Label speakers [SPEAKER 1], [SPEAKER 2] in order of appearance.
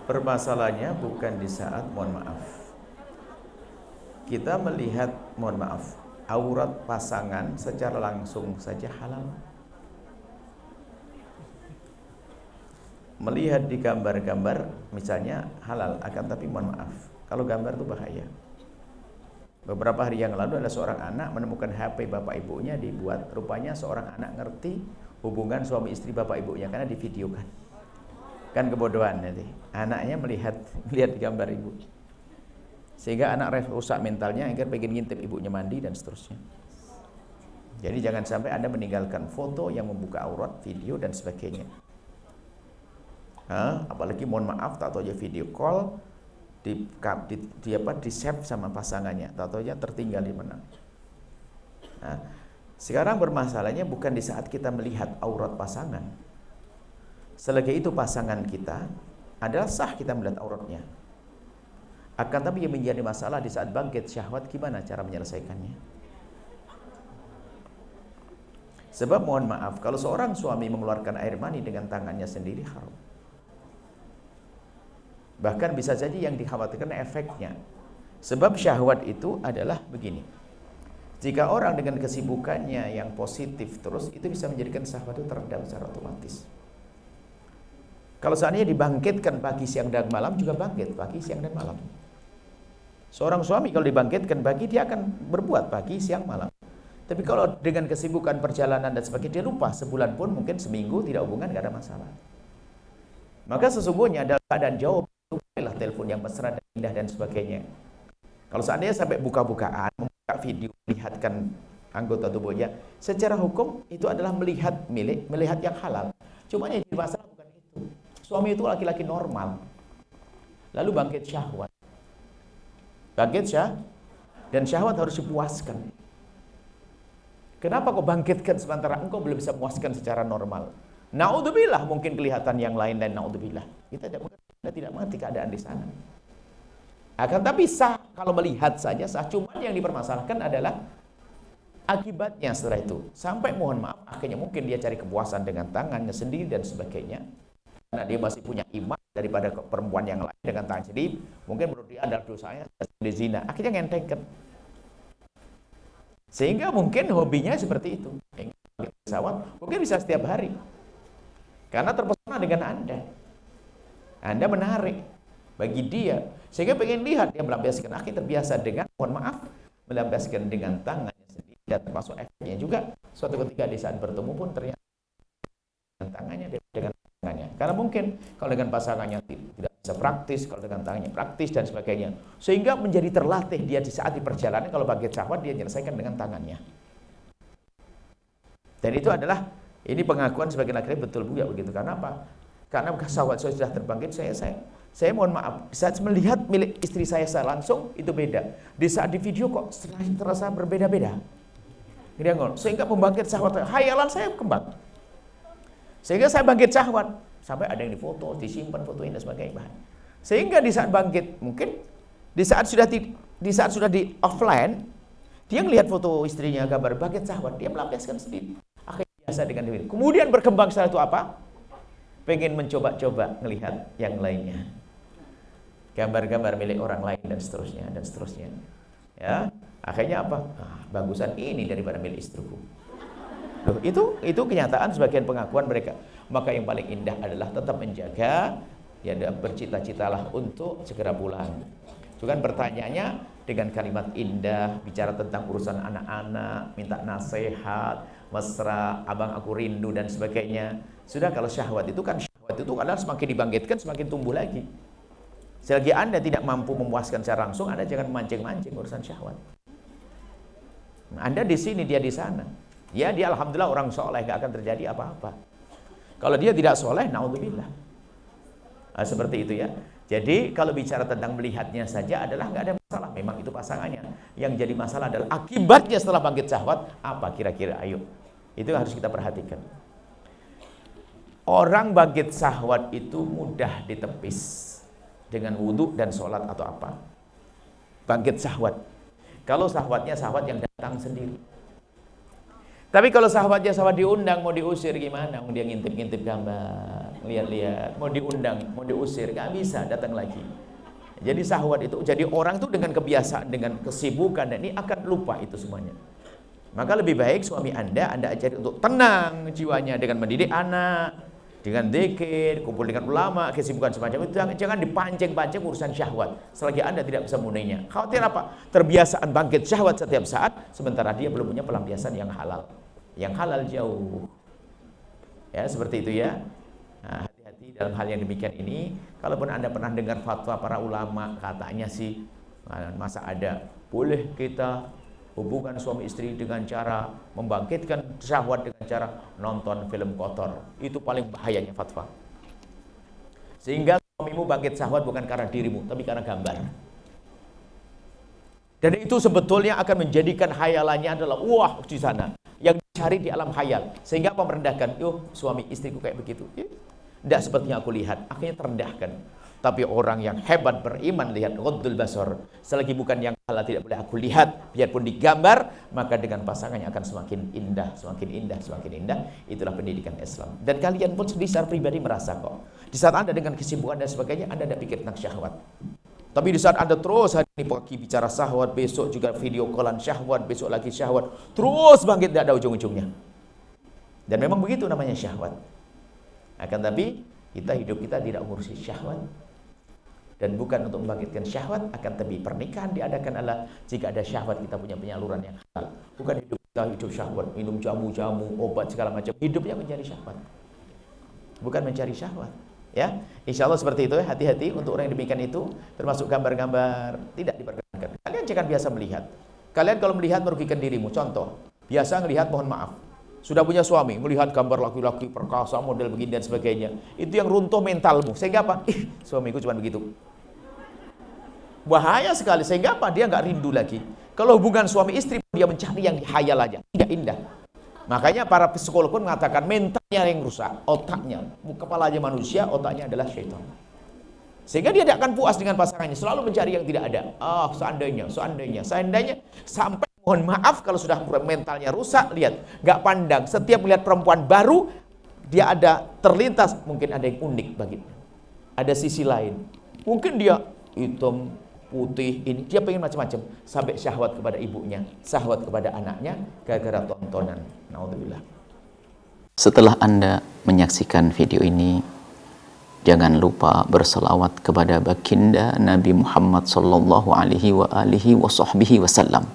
[SPEAKER 1] Permasalahannya bukan di saat, mohon maaf, kita melihat, mohon maaf, aurat pasangan secara langsung saja halal. Melihat di gambar-gambar misalnya halal, akan tapi mohon maaf, kalau gambar itu bahaya. Beberapa hari yang lalu ada seorang anak menemukan HP bapak ibunya dibuat, rupanya seorang anak ngerti hubungan suami istri bapak ibunya karena divideokan. Kan kebodohan nanti. Anaknya melihat di gambar ibu. Sehingga anak rusak mentalnya, akhirnya pengen ngintip ibunya mandi dan seterusnya. Jadi jangan sampai Anda meninggalkan foto yang membuka aurat, video dan sebagainya. Apalagi mohon maaf, tak tahu aja video call di save sama pasangannya, tak tahu aja tertinggal di mana. Nah, sekarang bermasalahnya bukan di saat kita melihat aurat pasangan. Selagi itu pasangan kita adalah sah kita melihat auratnya. Akan tapi yang menjadi masalah di saat bangkit syahwat, gimana cara menyelesaikannya? Sebab mohon maaf, kalau seorang suami mengeluarkan air mani dengan tangannya sendiri haram. Bahkan bisa jadi yang dikhawatirkan efeknya. Sebab syahwat itu adalah begini. Jika orang dengan kesibukannya yang positif terus, itu bisa menjadikan syahwat itu teredam secara otomatis. Kalau seandainya dibangkitkan pagi, siang, dan malam, juga bangkit pagi, siang, dan malam. Seorang suami kalau dibangkitkan pagi, dia akan berbuat pagi, siang, malam. Tapi kalau dengan kesibukan perjalanan dan sebagainya, dia lupa sebulan pun, mungkin seminggu tidak hubungan, tidak ada masalah. Maka sesungguhnya dalam keadaan jauh, lah telepon yang mesra dan indah dan sebagainya. Kalau seandainya sampai buka-bukaan, membuka video, melihatkan anggota tubuhnya, secara hukum itu adalah melihat yang halal. Cuma yang jadi masalah bukan itu. Suami itu laki-laki normal, lalu bangkit syahwat. Dan syahwat harus dipuaskan. Kenapa kok bangkitkan sementara engkau belum bisa memuaskan secara normal? Naudzubillah, mungkin kelihatan yang lain dan naudzubillah. Kita tidak mengerti keadaan di sana. Akan tapi sah kalau melihat saja sah. Cuma yang dipermasalahkan adalah akibatnya setelah itu. Sampai mohon maaf, akhirnya mungkin dia cari kepuasan dengan tangannya sendiri dan sebagainya. Karena dia masih punya iman daripada perempuan yang lain dengan tangan sendiri. Mungkin menurut dia adalah dosanya di zina. Akhirnya ngentengkan. Sehingga mungkin hobinya seperti itu. Pesawat mungkin bisa setiap hari. Karena terpesona dengan Anda menarik bagi dia, sehingga pengen lihat dia melampiaskan. Akhirnya terbiasa dengan, mohon maaf, melampiaskan dengan tangannya sendiri. Dan termasuk efeknya juga, suatu ketika di saat bertemu pun ternyata dengan tangannya, dengan tangannya. Karena mungkin kalau dengan pasangannya tidak bisa praktis, kalau dengan tangannya praktis dan sebagainya. Sehingga menjadi terlatih dia di saat di perjalanan, kalau bangkit syahwat dia menyelesaikan dengan tangannya. Dan itu adalah, ini pengakuan sebagian laki-laki betul juga begitu. Karena apa? Karena syahwat saya sudah terbangkit, saya mohon maaf, saat melihat milik istri saya langsung, itu beda. Di saat di video kok terasa berbeda-beda. Sehingga membangkit syahwat, hayalan saya kembang. Sehingga saya bangkit syahwat, sampai ada yang difoto, disimpan fotonya dan sebagainya. Sehingga di saat bangkit, mungkin di saat sudah di offline, dia melihat foto istrinya, gambar bangkit syahwat, dia melampiaskan sendiri. Akhirnya biasa dengan diri. Kemudian berkembang setelah itu apa? Pengen mencoba-coba melihat yang lainnya, gambar-gambar milik orang lain dan seterusnya. Ya, akhirnya apa? Bagusan ini daripada milik istriku. Loh, itu kenyataan sebagian pengakuan mereka. Maka yang paling indah adalah tetap menjaga, ya, bercita-citalah untuk segera pulang. Itu kan pertanyaannya dengan kalimat indah, bicara tentang urusan anak-anak, minta nasihat, mesra, abang aku rindu dan sebagainya. Sudah, kalau syahwat itu adalah semakin dibangkitkan semakin tumbuh lagi. Selagi Anda tidak mampu memuaskan secara langsung, Anda jangan mancing-mancing urusan syahwat. Anda di sini, dia di sana. Ya, dia alhamdulillah orang soleh, gak akan terjadi apa-apa. Kalau dia tidak soleh, naudzubillah. Seperti itu ya. Jadi kalau bicara tentang melihatnya saja adalah nggak ada masalah. Memang itu pasangannya. Yang jadi masalah adalah akibatnya setelah bangkit syahwat. Apa kira-kira? Ayo. Itu harus kita perhatikan. Orang bangkit syahwat itu mudah ditepis dengan wudhu dan sholat atau apa. Bangkit syahwat. Kalau syahwatnya syahwat yang datang sendiri. Tapi kalau syahwatnya syahwat diundang, mau diusir gimana? Dia ngintip-ngintip gambar. lihat-lihat, mau diundang, mau diusir, nggak bisa datang lagi. Jadi syahwat itu, jadi orang itu dengan kebiasaan, dengan kesibukan, dan ini akan lupa itu semuanya. Maka lebih baik suami Anda ajari untuk tenang jiwanya dengan mendidik anak, dengan zikir, kumpul dengan ulama, kesibukan semacam itu. Jangan dipancing-pancing urusan syahwat selagi Anda tidak bisa memenuhinya. Khawatir apa? Terbiasaan bangkit syahwat setiap saat, sementara dia belum punya pelampiasan yang halal. Yang halal jauh. Ya, seperti itu ya. Nah, hati-hati dalam hal yang demikian ini. Kalaupun Anda pernah dengar fatwa para ulama, katanya sih, masa ada boleh kita hubungan suami istri dengan cara membangkitkan syahwat dengan cara nonton film kotor. Itu paling bahayanya fatwa. Sehingga suamimu bangkit syahwat bukan karena dirimu, tapi karena gambar. Dan itu sebetulnya akan menjadikan hayalannya adalah wah di sana. Yang dicari di alam hayal. Sehingga apa merendahkan? Suami istriku kayak begitu. Tidak seperti yang aku lihat. Akhirnya terendahkan. Tapi orang yang hebat beriman lihat ghaddul basar. Selagi bukan yang halal tidak boleh aku lihat, biarpun digambar, maka dengan pasangannya akan semakin indah, semakin indah, semakin indah. Itulah pendidikan Islam. Dan kalian pun sendiri secara pribadi merasa kok. Di saat Anda dengan kesibukan dan sebagainya, Anda tidak pikir tentang syahwat. Tapi di saat Anda terus hari ini pagi bicara syahwat, besok juga video callan syahwat, besok lagi syahwat, terus bangkit tidak ada ujung-ujungnya. Dan memang begitu namanya syahwat. Akan tapi hidup kita tidak ngurusi syahwat. Dan bukan untuk membangkitkan syahwat, akan tapi pernikahan diadakan adalah jika ada syahwat kita punya penyaluran yang halal. Bukan hidup syahwat, minum jamu-jamu, obat segala macam. Hidupnya mencari syahwat, bukan mencari syahwat. Ya, insya Allah seperti itu. Hati-hati untuk orang yang demikian itu, termasuk gambar-gambar tidak diperkenankan. Kalian jangan biasa melihat. Kalian kalau melihat merugikan dirimu. Contoh, biasa melihat, mohon maaf, sudah punya suami, melihat gambar laki-laki perkasa, model begini dan sebagainya. Itu yang runtuh mentalmu. Sehingga apa? Suamiku cuma begitu. Bahaya sekali. Sehingga apa? Dia nggak rindu lagi. Kalau hubungan suami istri, dia mencari yang dihayal aja, tidak indah. Makanya para psikolog pun mengatakan mentalnya yang rusak, otaknya. Kepalanya manusia, otaknya adalah syaitan. Sehingga dia tidak akan puas dengan pasangannya, selalu mencari yang tidak ada. Seandainya, sampai mohon maaf kalau sudah mentalnya rusak, lihat, nggak pandang. Setiap melihat perempuan baru, dia ada terlintas, mungkin ada yang unik baginya. Ada sisi lain. Mungkin dia hitam, putih, ini dia pengen macam-macam, sampai syahwat kepada ibunya, syahwat kepada anaknya, gara-gara tontonan. Naudzubillah.
[SPEAKER 2] Setelah Anda menyaksikan video ini, jangan lupa berselawat kepada baginda Nabi Muhammad sallallahu alaihi wa alihi wa sahbihi wasallam.